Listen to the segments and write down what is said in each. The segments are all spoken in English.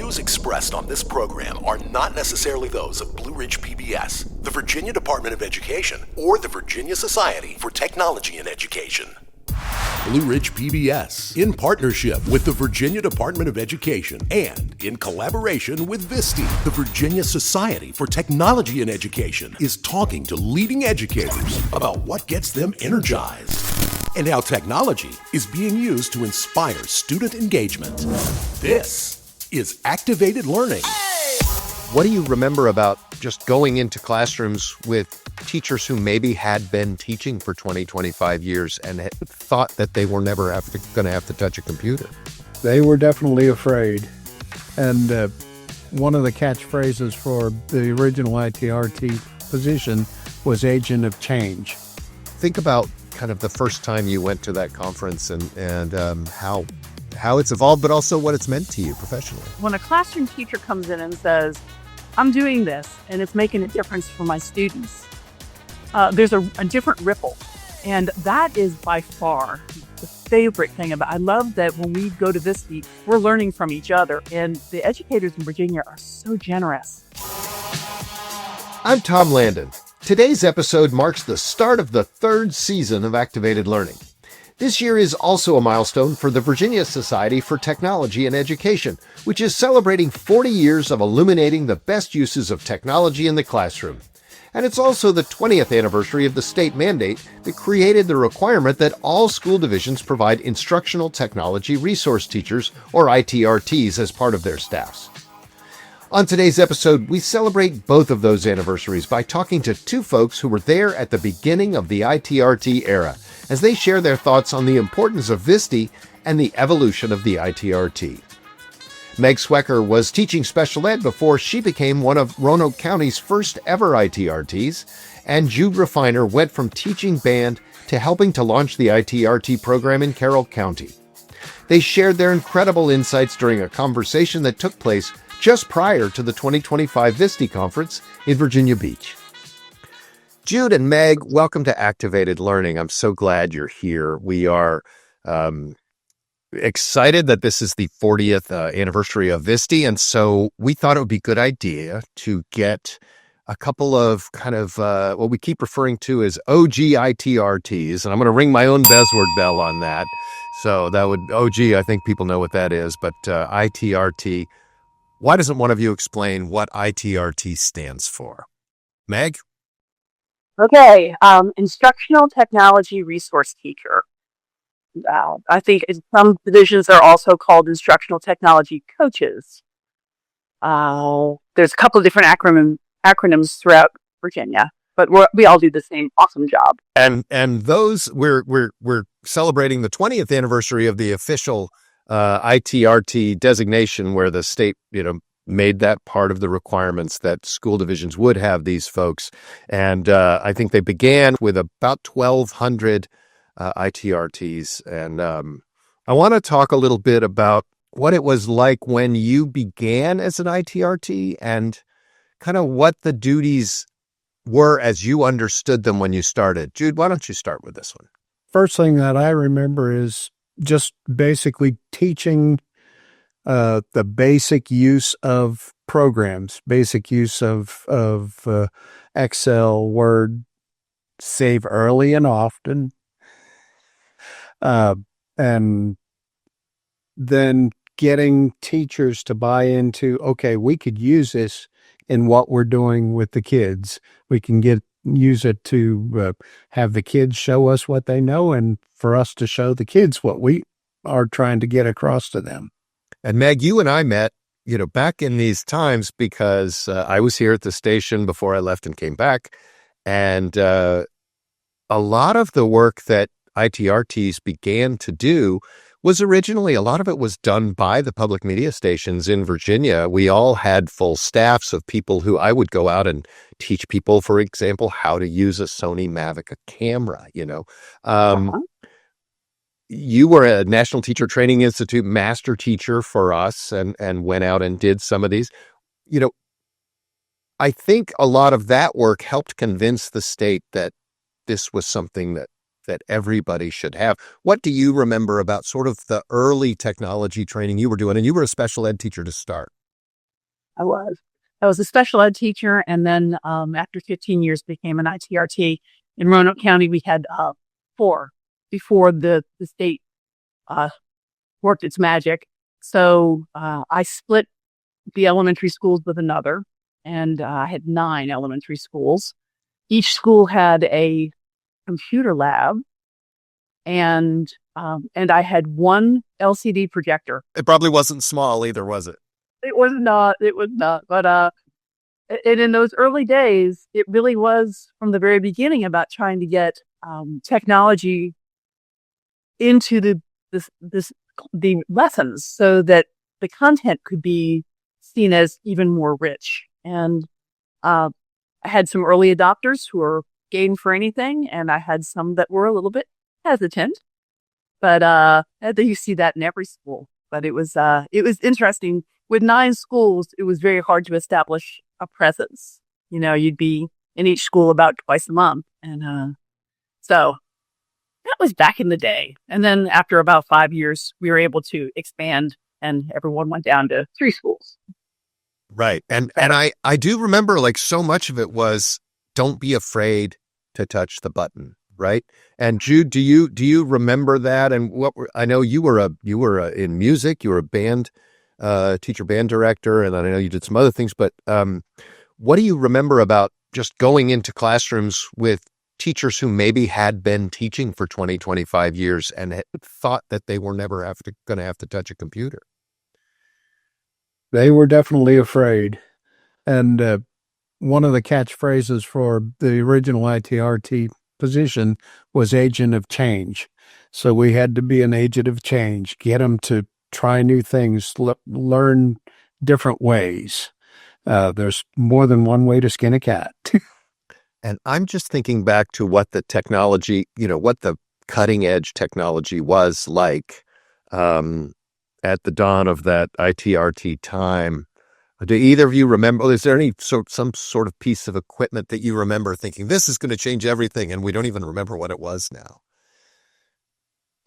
views expressed on this program are not necessarily those of Blue Ridge PBS, the Virginia Department of Education, or the Virginia Society for Technology and Education. Blue Ridge PBS, in partnership with the Virginia Department of Education and in collaboration with VSTE, the Virginia Society for Technology and Education, is talking to leading educators about what gets them energized and how technology is being used to inspire student engagement. This is ActiVATED Learning. What do you remember about just going into classrooms with teachers who maybe had been teaching for 20, 25 years and had thought that they were never going to have to touch a computer? They were definitely afraid. And one of the catchphrases for the original ITRT position was agent of change. Think about kind of the first time you went to that conference and how it's evolved, but also what it's meant to you professionally. When a classroom teacher comes in and says, I'm doing this and it's making a difference for my students, there's a different ripple. And that is by far the favorite thing about it. I love that when we go to VSTE, we're learning from each other, and the educators in Virginia are so generous. I'm Tom Landon. Today's episode marks the start of the third season of ActiVATED Learning. This year is also a milestone for the Virginia Society for Technology and Education, which is celebrating 40 years of illuminating the best uses of technology in the classroom. And it's also the 20th anniversary of the state mandate that created the requirement that all school divisions provide instructional technology resource teachers, or ITRTs, as part of their staffs. On today's episode, we celebrate both of those anniversaries by talking to two folks who were there at the beginning of the ITRT era, as they share their thoughts on the importance of VSTE and the evolution of the ITRT. Meg Swecker was teaching special ed before she became one of Roanoke County's first ever ITRTs, and Jude Raffeinner went from teaching band to helping to launch the ITRT program in Carroll County. They shared their incredible insights during a conversation that took place just prior to the 2025 VSTE conference in Virginia Beach. Jude and Meg, welcome to ActiVATED Learning. I'm so glad you're here. We are excited that this is the 40th anniversary of VSTE, and so we thought it would be a good idea to get a couple of kind of what we keep referring to as OG ITRTs, and I'm going to ring my own buzzword bell on that. So that would, OG, I think people know what that is, but ITRT. Why doesn't one of you explain what ITRT stands for? Meg? Okay, Instructional Technology Resource Teacher. I think in some divisions are also called Instructional Technology Coaches. There's a couple of different acronyms throughout Virginia, but we all do the same awesome job. And those we're celebrating the 20th anniversary of the official ITRT designation, where the state made that part of the requirements that school divisions would have these folks. And I think they began with about 1,200 ITRTs. And I want to talk a little bit about what it was like when you began as an ITRT and kind of what the duties were as you understood them when you started. Jude, why don't you start with this one? First thing that I remember is just basically teaching the basic use of programs, basic use of Excel, Word, save early and often, and then getting teachers to buy into, okay, we could use this in what we're doing with the kids. We can use it to have the kids show us what they know, and for us to show the kids what we are trying to get across to them. And Meg, you and I met, back in these times because I was here at the station before I left and came back. And a lot of the work that ITRTs began to do was originally, a lot of it was done by the public media stations in Virginia. We all had full staffs of people who I would go out and teach people, for example, how to use a Sony Mavic camera, You were a National Teacher Training Institute master teacher for us and went out and did some of these. I think a lot of that work helped convince the state that this was something that everybody should have. What do you remember about sort of the early technology training you were doing? And you were a special ed teacher to start. I was a special ed teacher, and then after 15 years became an ITRT. In Roanoke County, we had 4 before the state worked its magic. So I split the elementary schools with another, and I had 9 elementary schools. Each school had a computer lab, and I had 1 LCD projector. It probably wasn't small either, was it? It was not. It was not. But and in those early days, it really was from the very beginning about trying to get technology into the lessons so that the content could be seen as even more rich. And I had some early adopters who were game for anything, and I had some that were a little bit hesitant. But you see that in every school. But it was interesting. With 9 schools, it was very hard to establish a presence. You'd be in each school about twice a month. And so that was back in the day. And then after about 5 years, we were able to expand, and everyone went down to 3 schools. Right. And I do remember, like, so much of it was don't be afraid to touch the button. Right. And Jude, do you remember that? And I know you were in music, you were a band teacher, band director, and I know you did some other things, but what do you remember about just going into classrooms with teachers who maybe had been teaching for 20, 25 years and had thought that they were never going to have to touch a computer? They were definitely afraid. And one of the catchphrases for the original ITRT position was agent of change. So we had to be an agent of change, get them to try new things, learn different ways. There's more than one way to skin a cat. And I'm just thinking back to what the technology, what the cutting edge technology was like at the dawn of that ITRT time. Do either of you remember, is there some sort of piece of equipment that you remember thinking, this is going to change everything, and we don't even remember what it was now?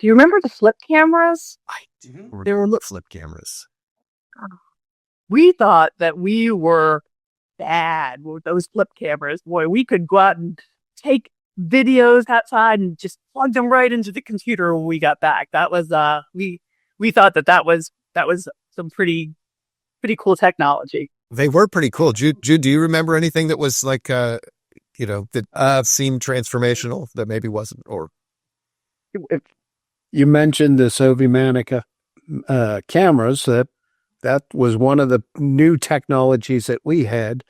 Do you remember the flip cameras? I do. There were flip cameras. We thought that we were bad with those flip cameras. Boy, we could go out and take videos outside and just plug them right into the computer when we got back. That was we thought that was some pretty cool technology. They were pretty cool. Jude, do you remember anything that was like, that seemed transformational that maybe wasn't? Or you mentioned the Sovimanica cameras. That was one of the new technologies that we had,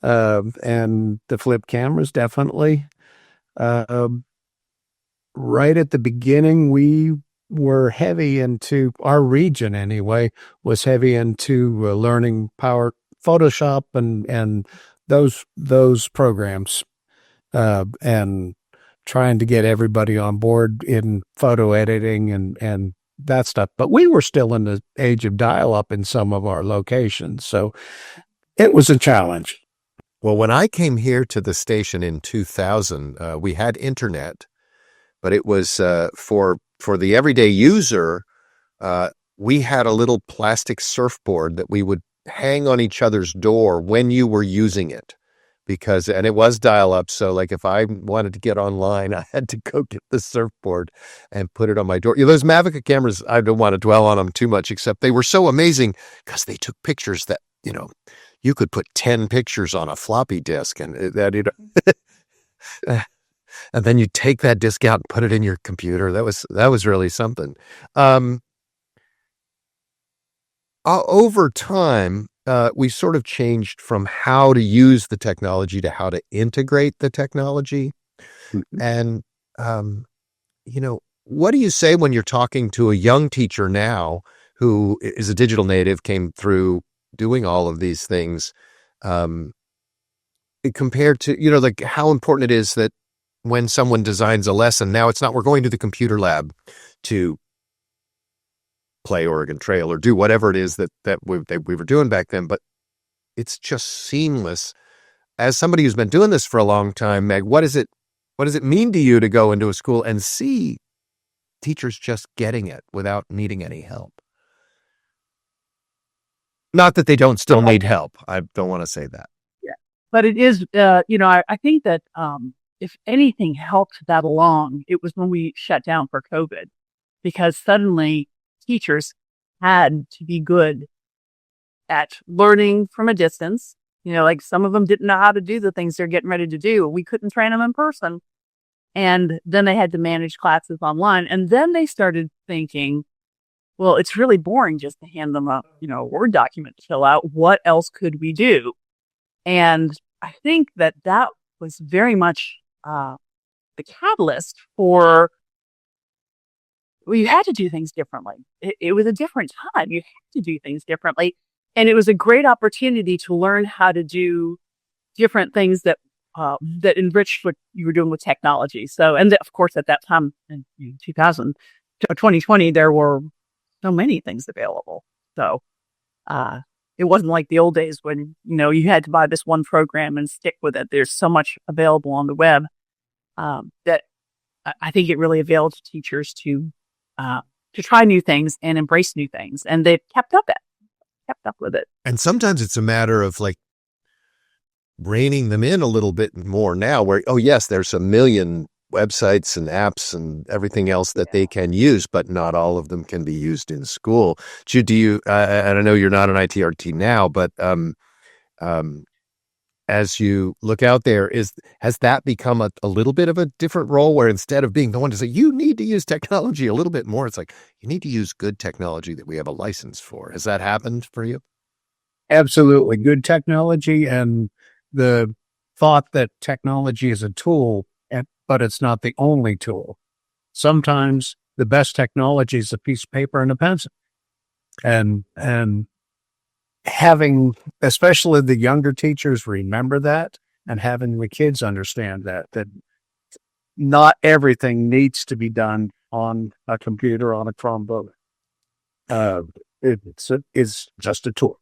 and the flip cameras definitely. Right at the beginning, we were heavy into, our region anyway, was heavy into learning Photoshop and those programs, and trying to get everybody on board in photo editing and that stuff. But we were still in the age of dial-up in some of our locations, so it was a challenge. Well, when I came here to the station in 2000, we had internet, but it was for the everyday user. We had a little plastic surfboard that we would hang on each other's door when you were using it, and it was dial-up. So like if I wanted to get online, I had to go get the surfboard and put it on my door. Those Mavic cameras, I don't want to dwell on them too much, except they were so amazing because they took pictures that, you could put 10 pictures on a floppy disk, and and then you take that disk out and put it in your computer. That was really something. Over time, we sort of changed from how to use the technology to how to integrate the technology. Mm-hmm. And, what do you say when you're talking to a young teacher now who is a digital native, came through doing all of these things, compared to, like how important it is that when someone designs a lesson, now it's not, we're going to the computer lab to play Oregon Trail or do whatever it is that we were doing back then, but it's just seamless. As somebody who's been doing this for a long time, Meg, what does it mean to you to go into a school and see teachers just getting it without needing any help? Not that they don't still need help. I don't want to say that. Yeah. But it is, I think that if anything helped that along, it was when we shut down for COVID, because suddenly teachers had to be good at learning from a distance. Like some of them didn't know how to do the things they're getting ready to do. We couldn't train them in person. And then they had to manage classes online. And then they started thinking, well, it's really boring just to hand them a Word document to fill out. What else could we do? And I think that was very much the catalyst for, well, you had to do things differently. It was a different time. You had to do things differently. And it was a great opportunity to learn how to do different things that enriched what you were doing with technology. So, and of course, at that time in 2020, there were so many things available. So, it wasn't like the old days when, you had to buy this one program and stick with it. There's so much available on the web, that I think it really availed to teachers to try new things and embrace new things. And they've kept up with it. And sometimes it's a matter of like reining them in a little bit more now where, oh yes, there's a million websites and apps and everything else that they can use, but not all of them can be used in school. Jude, and I know you're not an ITRT now, but as you look out there, has that become a little bit of a different role where instead of being the one to say, you need to use technology a little bit more, it's like, you need to use good technology that we have a license for. Has that happened for you? Absolutely. Good technology, and the thought that technology is a tool, but it's not the only tool. Sometimes the best technology is a piece of paper and a pencil. And having, especially the younger teachers, remember that, and having the kids understand that not everything needs to be done on a computer, on a Chromebook. It's just a tool.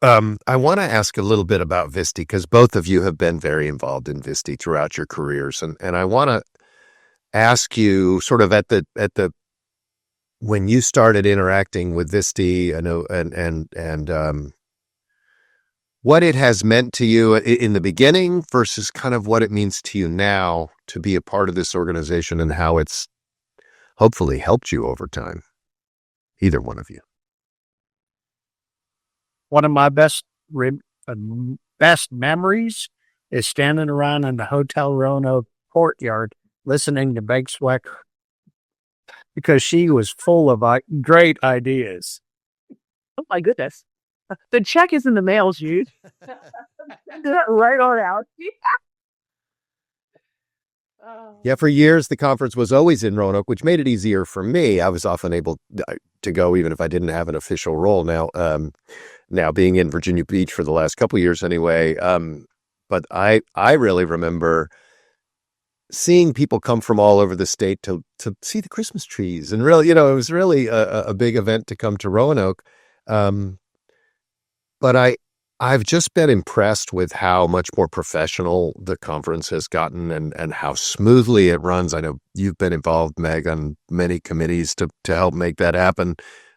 I want to ask a little bit about VSTE, because both of you have been very involved in VSTE throughout your careers. And I want to ask you sort of at the when you started interacting with VSTE, I know, and what it has meant to you in the beginning versus kind of what it means to you now to be a part of this organization and how it's hopefully helped you over time. Either one of you. One of my best memories is standing around in the Hotel Roanoke courtyard listening to Meg Swecker, because she was full of great ideas. Oh my goodness. The check is in the mail, Jude. Right on out. Yeah, for years, the conference was always in Roanoke, which made it easier for me. I was often able to go, even if I didn't have an official role now being in Virginia Beach for the last couple of years anyway. But I really remember seeing people come from all over the state to see the Christmas trees. And really, it was really a big event to come to Roanoke. But I've just been impressed with how much more professional the conference has gotten and how smoothly it runs. I know you've been involved, Meg, on many committees to help make that happen.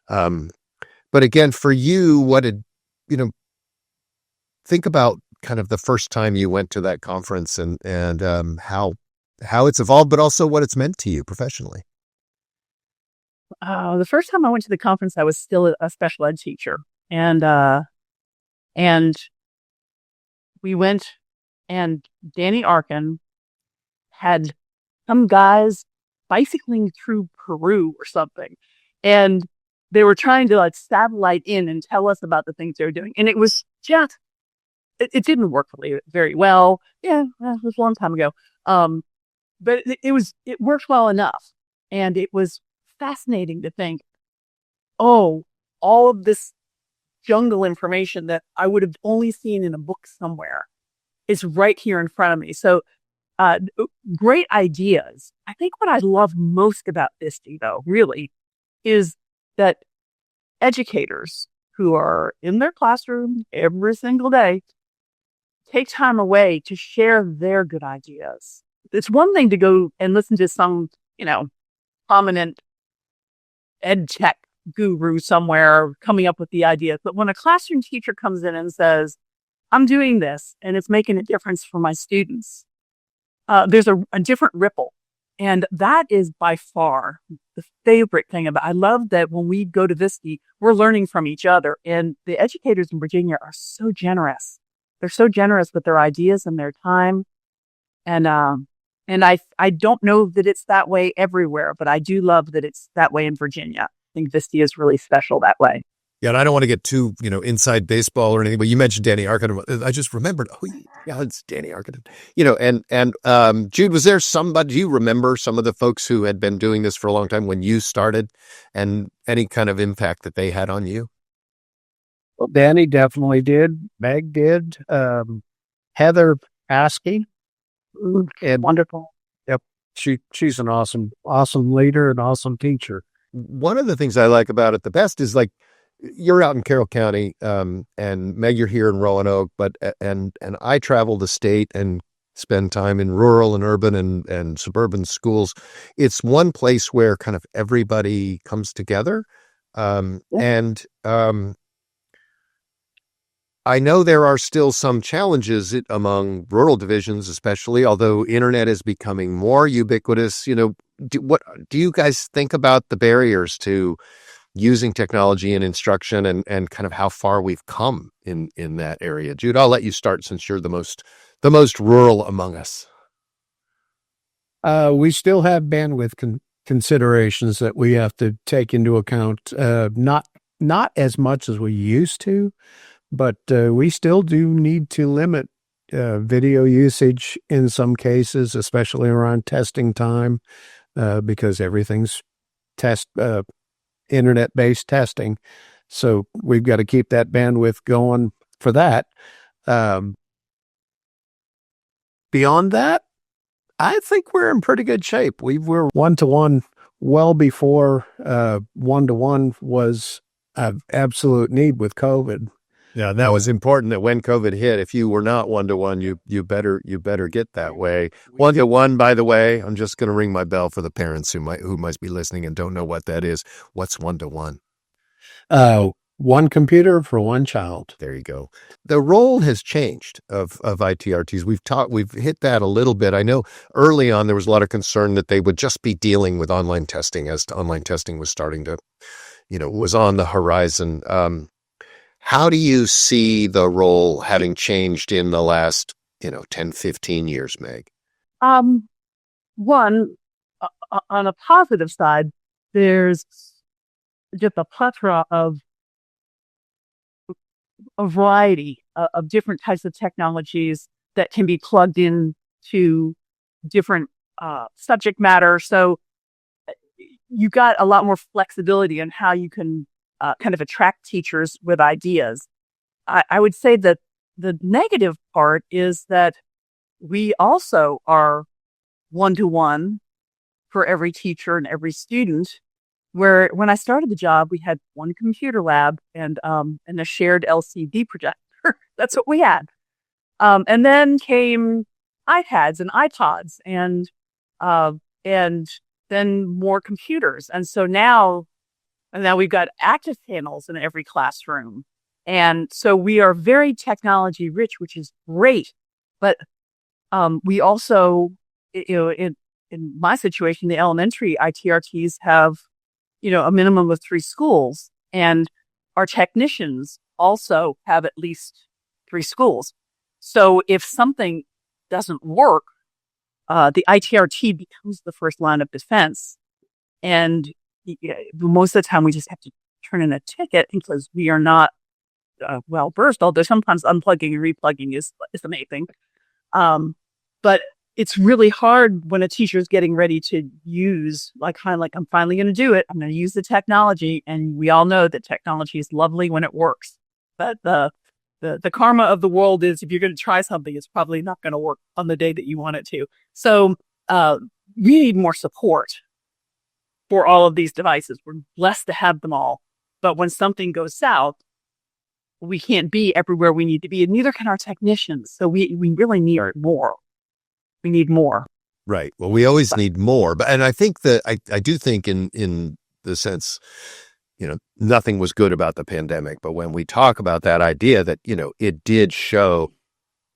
But again, for you, think about kind of the first time you went to that conference and how it's evolved, but also what it's meant to you professionally. The first time I went to the conference, I was still a special ed teacher. And we went, and Danny Arkin had some guys bicycling through Peru or something. And they were trying to satellite in and tell us about the things they were doing. And it was just, it didn't work really very well. Yeah, it was a long time ago. But it worked well enough. And it was fascinating to think, all of this jungle information that I would have only seen in a book somewhere is right here in front of me. So great ideas. I think what I love most about VSTE, though, really, is that educators who are in their classroom every single day take time away to share their good ideas. It's one thing to go and listen to some, prominent ed tech guru somewhere coming up with the ideas. But when a classroom teacher comes in and says, I'm doing this and it's making a difference for my students, there's a different ripple. And that is by far the favorite thing about it. I love that when we go to VSTE, we're learning from each other. And the educators in Virginia are so generous. They're so generous with their ideas and their time. And I don't know that it's that way everywhere, but I do love that it's that way in Virginia. I think VSTE is really special that way. Yeah, and I don't want to get too, inside baseball or anything, but you mentioned Danny Arkin. I just remembered, yeah, it's Danny Arkin. And Jude, was there somebody, do you remember some of the folks who had been doing this for a long time when you started and any kind of impact that they had on you? Well, Danny definitely did. Meg did. Heather Askey. And wonderful. Yep. She's an awesome leader and awesome teacher. One of the things I like about it the best is like, you're out in Carroll County, and Meg, you're here in Roanoke, but and I travel the state and spend time in rural and urban and suburban schools. It's one place where kind of everybody comes together, and I know there are still some challenges among rural divisions, especially, although internet is becoming more ubiquitous. What do you guys think about the barriers to using technology in instruction and kind of how far we've come in that area? Jude, I'll let you start since you're the most rural among us. We still have bandwidth considerations that we have to take into account. Not as much as we used to, but we still do need to limit video usage in some cases, especially around testing time, because everything's internet-based testing. So we've got to keep that bandwidth going for that. Beyond that, I think we're in pretty good shape. We were one-to-one well before one-to-one was an absolute need with COVID. Yeah, that was important that when COVID hit, if you were not one-to-one, you better get that way. One-to-one, by the way, I'm just going to ring my bell for the parents who might be listening and don't know what that is. What's one-to-one? One computer for one child. There you go. The role has changed of ITRTs. We've hit that a little bit. I know early on there was a lot of concern that they would just be dealing with online testing as online testing was starting to, was on the horizon. How do you see the role having changed in the last, 10, 15 years, Meg? One, on a positive side, there's just a plethora of a variety of different types of technologies that can be plugged in to different subject matter. So you got a lot more flexibility in how you can kind of attract teachers with ideas. I would say that the negative part is that we also are one-to-one for every teacher and every student, where when I started the job, we had one computer lab and a shared LCD projector. That's what we had. And then came iPads and iPods and then more computers. And so now we've got active panels in every classroom. And so we are very technology rich, which is great. But we also, in my situation, the elementary ITRTs have, a minimum of 3 schools. And our technicians also have at least 3 schools. So if something doesn't work, the ITRT becomes the first line of defense. And most of the time we just have to turn in a ticket because we are not well versed, although sometimes unplugging and replugging is amazing. But it's really hard when a teacher is getting ready to use, I'm finally going to do it. I'm going to use the technology. And we all know that technology is lovely when it works. But the karma of the world is if you're going to try something, it's probably not going to work on the day that you want it to. So we need more support for all of these devices. We're blessed to have them all. But when something goes south, we can't be everywhere we need to be, and neither can our technicians. So we really need more. We need more. Right. Well, we always need more. And I think that I do think in the sense nothing was good about the pandemic. But when we talk about that idea that, it did show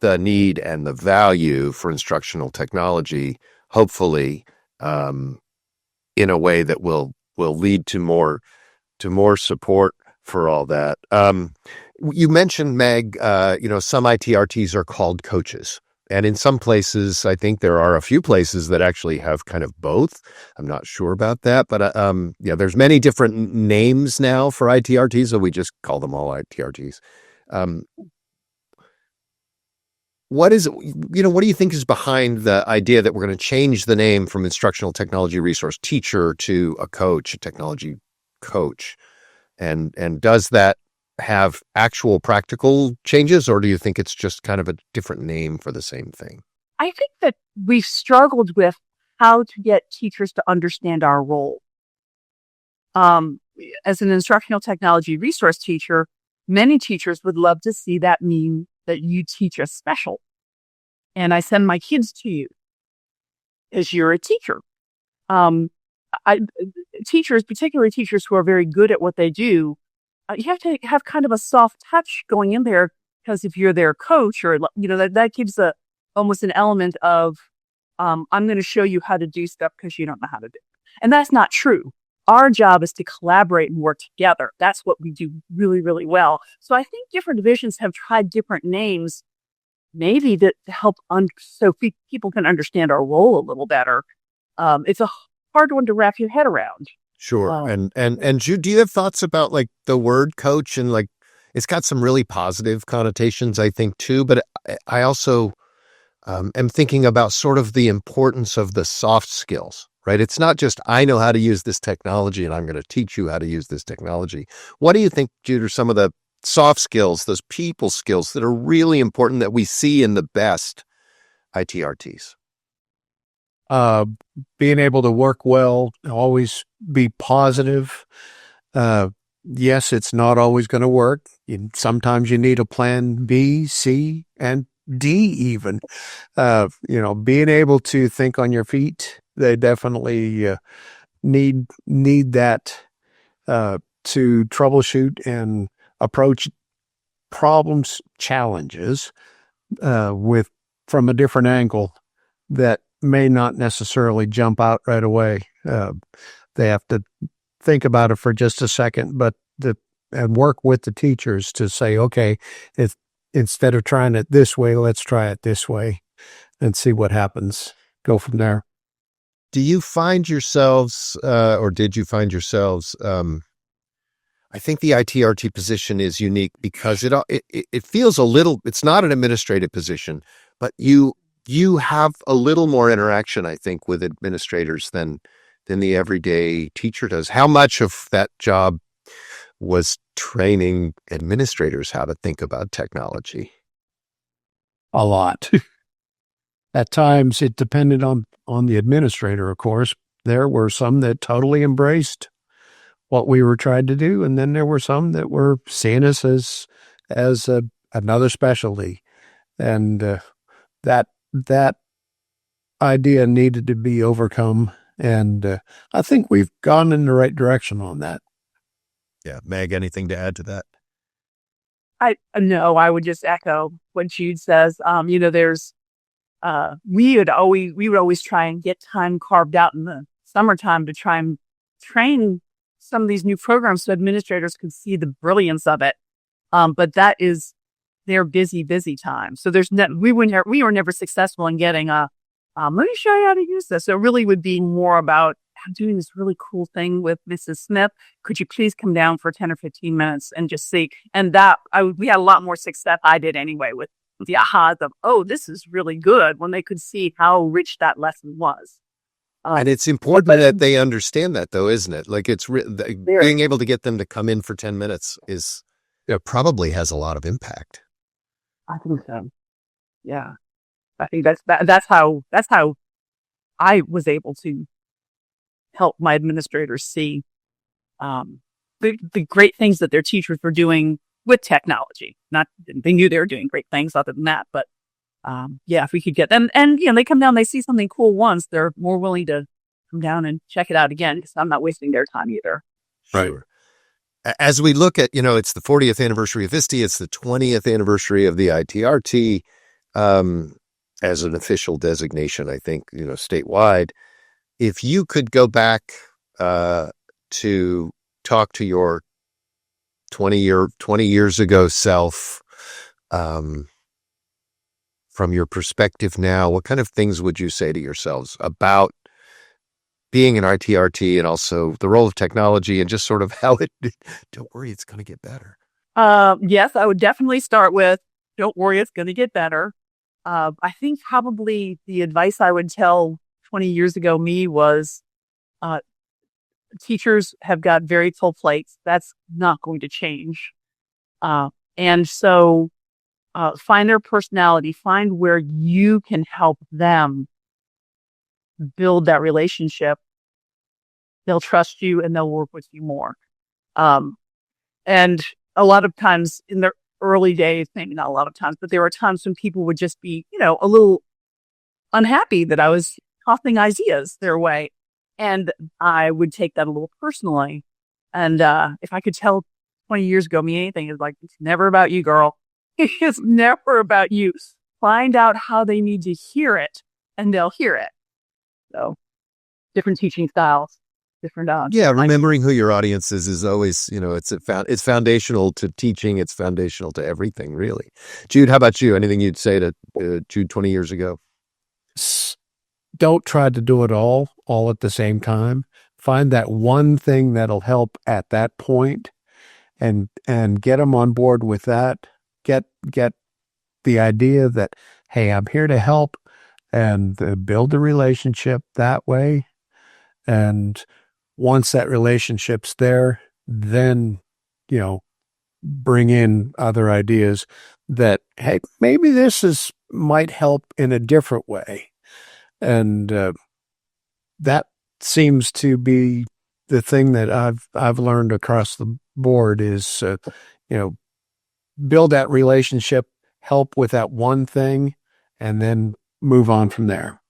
the need and the value for instructional technology, hopefully, in a way that will lead to more support for all that. You mentioned, Meg, some ITRTs are called coaches. And in some places, I think there are a few places that actually have kind of both. I'm not sure about that, but there's many different names now for ITRTs, so we just call them all ITRTs. What do you think is behind the idea that we're going to change the name from instructional technology resource teacher to a coach, a technology coach? And does that have actual practical changes, or do you think it's just kind of a different name for the same thing? I think that we've struggled with how to get teachers to understand our role. As an instructional technology resource teacher, many teachers would love to see that mean that you teach a special. And I send my kids to you as you're a teacher. Teachers, particularly teachers who are very good at what they do, you have to have kind of a soft touch going in there, because if you're their coach, or that gives almost an element of I'm going to show you how to do stuff because you don't know how to do it. And that's not true. Our job is to collaborate and work together. That's what we do really, really well. So I think different divisions have tried different names, maybe to help so people can understand our role a little better. It's a hard one to wrap your head around. Sure. And Jude, do you have thoughts about like the word coach, and like it's got some really positive connotations, I think, too. But I also am thinking about sort of the importance of the soft skills, right? It's not just I know how to use this technology and I'm going to teach you how to use this technology. What do you think, Jude, are some of the soft skills, those people skills that are really important that we see in the best ITRTs? Being able to work well, always be positive. Yes, it's not always going to work. Sometimes you need a plan B, C, and D even. Being able to think on your feet, they definitely need that to troubleshoot and approach problems, challenges from a different angle that may not necessarily jump out right away. They have to think about it for just a second, and work with the teachers to say, okay, instead of trying it this way, let's try it this way and see what happens. Go from there. Do you find yourselves, or did you find yourselves, I think the ITRT position is unique because it feels a little, it's not an administrative position, but you have a little more interaction, I think, with administrators than the everyday teacher does. How much of that job was training administrators how to think about technology? A lot. At times, it depended on the administrator, of course. There were some that totally embraced what we were trying to do, and then there were some that were seeing us as another specialty, and that idea needed to be overcome, and I think we've gone in the right direction on that. Yeah, Meg, anything to add to that? I would just echo what Jude says. There's we would always try and get time carved out in the summertime to try and train some of these new programs so administrators could see the brilliance of it. But that is their busy time. So we were never successful in getting let me show you how to use this. So it really would be more about, I'm doing this really cool thing with Mrs. Smith. Could you please come down for 10 or 15 minutes and just see? And we had a lot more success. I did anyway, with the ahas of, oh, this is really good, when they could see how rich that lesson was. And it's important that they understand that, though, isn't it? Like being able to get them to come in for 10 minutes is probably has a lot of impact. I think so. Yeah. I think that's how I was able to help my administrators see the great things that their teachers were doing with technology. They knew they were doing great things other than that, but if we could get them, and they come down, they see something cool once, they're more willing to come down and check it out again, because I'm not wasting their time either. Sure. as we look at, it's the 40th anniversary of VSTE, it's the 20th anniversary of the ITRT, as an official designation, I think, statewide. If you could go back to talk to your 20 years ago self, from your perspective now, what kind of things would you say to yourselves about being an ITRT and also the role of technology and just sort of how don't worry, it's going to get better? Yes, I would definitely start with, don't worry, it's going to get better. I think probably the advice I would tell 20 years ago me was, teachers have got very full plates. That's not going to change. And so find their personality, find where you can help them build that relationship. They'll trust you and they'll work with you more. And a lot of times in the early days, maybe not a lot of times, but there were times when people would just be, a little unhappy that I was tossing ideas their way. And I would take that a little personally. And if I could tell 20 years ago me anything, it's like, it's never about you, girl. It's never about you. Find out how they need to hear it and they'll hear it. So different teaching styles, different. Remembering who your audience is always, it's foundational to teaching. It's foundational to everything, really. Jude, how about you? Anything you'd say to Jude 20 years ago? Don't try to do it all at the same time. Find that one thing that'll help at that point and get them on board with that. Get the idea that, hey, I'm here to help, and build a relationship that way. And once that relationship's there, then, bring in other ideas that, hey, maybe this might help in a different way. And that seems to be the thing that I've learned across the board is, build that relationship, help with that one thing, and then move on from there.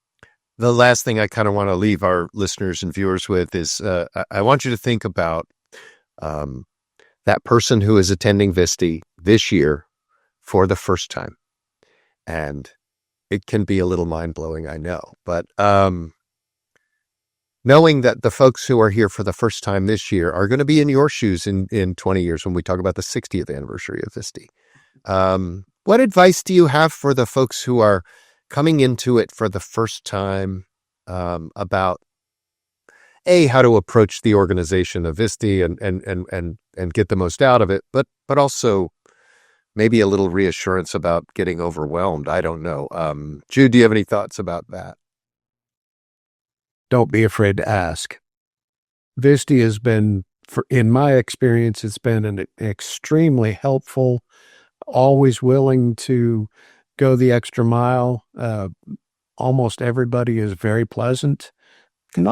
The last thing I kind of want to leave our listeners and viewers with is I want you to think about that person who is attending VSTE this year for the first time. And it can be a little mind-blowing, I know. But knowing that the folks who are here for the first time this year are going to be in your shoes in 20 years when we talk about the 60th anniversary of VSTE. What advice do you have for the folks who are coming into it for the first time about how to approach the organization of VSTE and get the most out of it, but also maybe a little reassurance about getting overwhelmed? I don't know. Jude, do you have any thoughts about that? Don't be afraid to ask. VSTE has been, in my experience, it's been an extremely helpful, always willing to go the extra mile. Almost everybody is very pleasant. We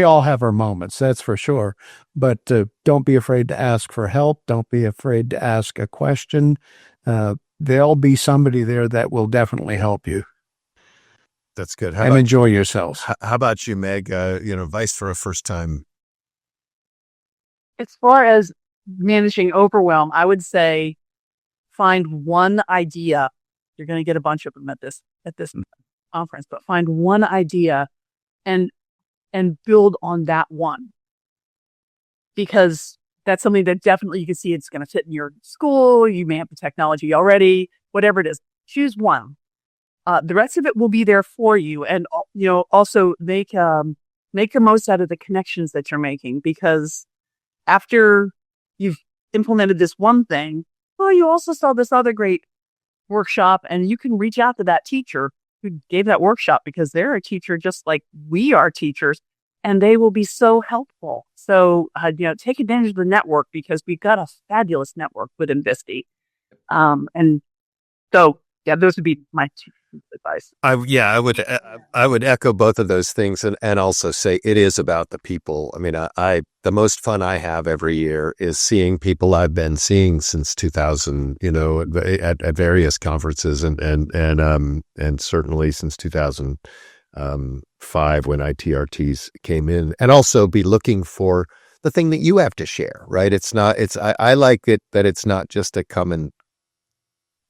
all have our moments, that's for sure. But don't be afraid to ask for help. Don't be afraid to ask a question. There'll be somebody there that will definitely help you. That's good. And enjoy yourselves. How about you, Meg? Advice for a first time. As far as managing overwhelm, I would say find one idea. You're going to get a bunch of them at this conference, but find one idea and build on that one, because that's something that definitely you can see it's going to fit in your school. You may have the technology already, whatever it is. Choose one. The rest of it will be there for you, and also make the most out of the connections that you're making, because after you've implemented this one thing, you also saw this other great workshop, and you can reach out to that teacher who gave that workshop, because they're a teacher just like we are teachers, and they will be so helpful. So, take advantage of the network, because we've got a fabulous network within VSTE. And so, those would be my two advice. I would echo both of those things, and also say it is about the people. I mean, the most fun I have every year is seeing people I've been seeing since 2000, at various conferences, and certainly since 2005 when ITRTs came in, and also be looking for the thing that you have to share, right? I like it that it's not just a come and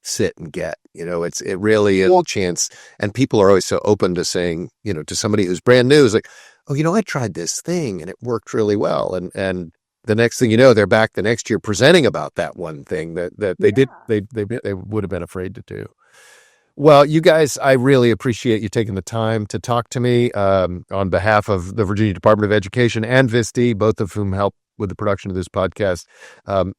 sit and get, it really is a chance. And people are always so open to saying, to somebody who's brand new is like, oh, I tried this thing and it worked really well. And the next thing you know, they're back the next year presenting about that one thing that they would have been afraid to do. Well, you guys, I really appreciate you taking the time to talk to me on behalf of the Virginia Department of Education and VSTE, both of whom helped with the production of this podcast.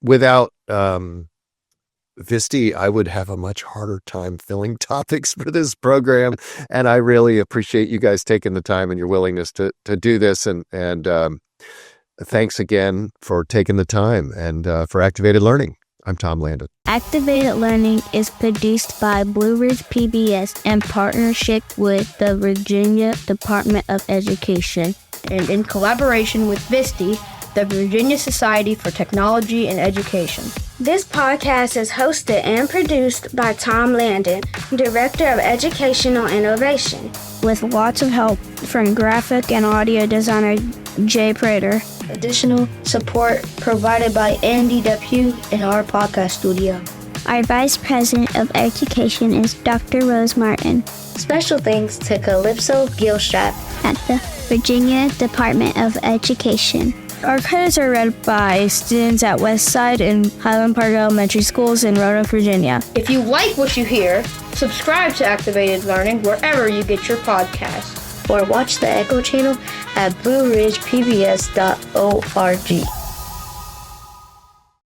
Without VSTE, I would have a much harder time filling topics for this program. And I really appreciate you guys taking the time and your willingness to do this. And thanks again for taking the time and for ActiVAtED Learning. I'm Tom Landon. ActiVAtED Learning is produced by Blue Ridge PBS in partnership with the Virginia Department of Education and in collaboration with VSTE, the Virginia Society for Technology and Education. This podcast is hosted and produced by Tom Landon, Director of Educational Innovation, with lots of help from graphic and audio designer Jay Prater. Additional support provided by Andy Depew in our podcast studio. Our Vice President of Education is Dr. Rose Martin. Special thanks to Calypso Gilstrap at the Virginia Department of Education. Our credits are read by students at Westside and Highland Park Elementary Schools in Roanoke, Virginia. If you like what you hear, subscribe to ActiVAtED Learning wherever you get your podcasts. Or watch the Echo channel at blueridgepbs.org.